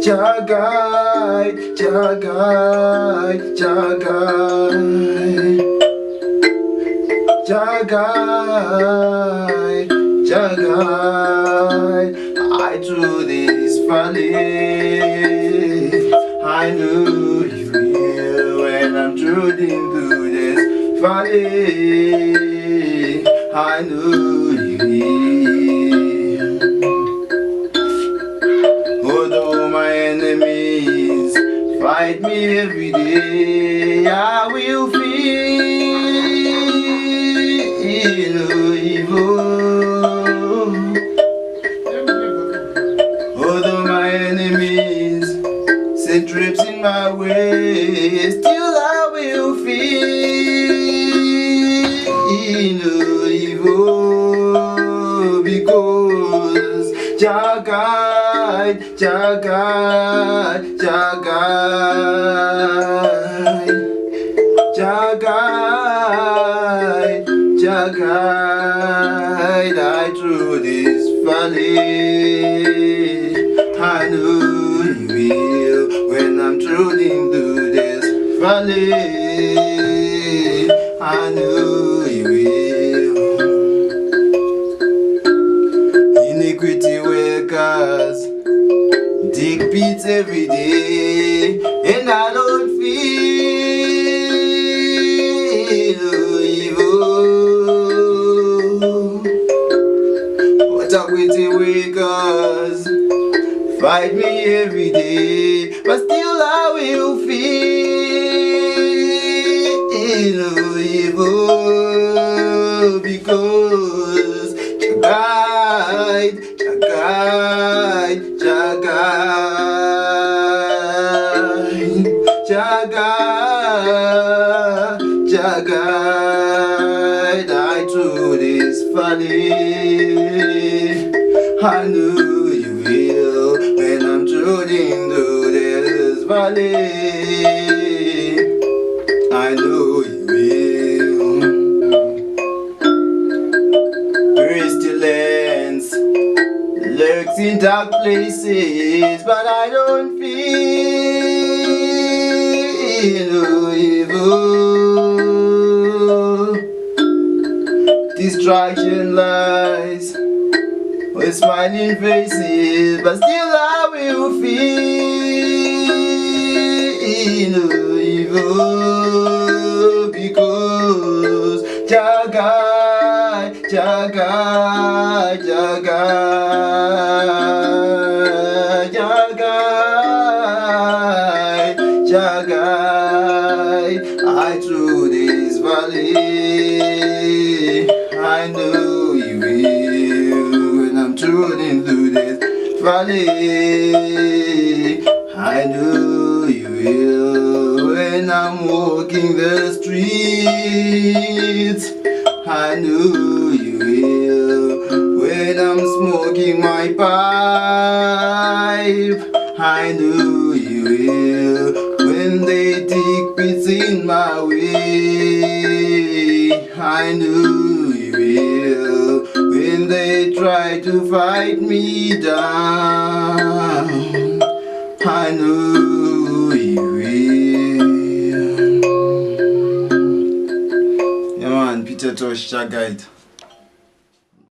Jagai, Jagai, Jagai, Jagai, Jagai. I through this valley, I knew you will. When I'm through into this valley, I knew you will. Although my enemies fight me every day, I will feel no evil. Although my enemies set traps in my way, still I will feel no evil, because Jah guide, Jah guide, Jah guide, Jah guide, Jah guide. I through this valley, I know you will. When I'm through into this valley, I know you will. Iniquity workers dig pits every day, and I don't feel no evil. What up with the workers fight me every day, but still I will feel no evil, because Jah guide, Jah guide, Jah guide, Jah guide, Jah guide. I through this valley, I knew you will. When I'm through into this valley, I know you will. Pestilence lurks in dark places, but I don't feel no evil. Distraction lies with smiling faces, but still I will feel no evil, because Jah guide, Jah guide, Jah guide, Jah guide, Jah guide. I through this valley, I know you will. When I'm through into this valley, I know you will. When I'm walking the streets, I know you will. When I'm smoking my pipe, I know you will. When they dig pits in my way, I know you will. When they try to fight me down, I know you will. Yeah man, Peter Tosh, Jah guide.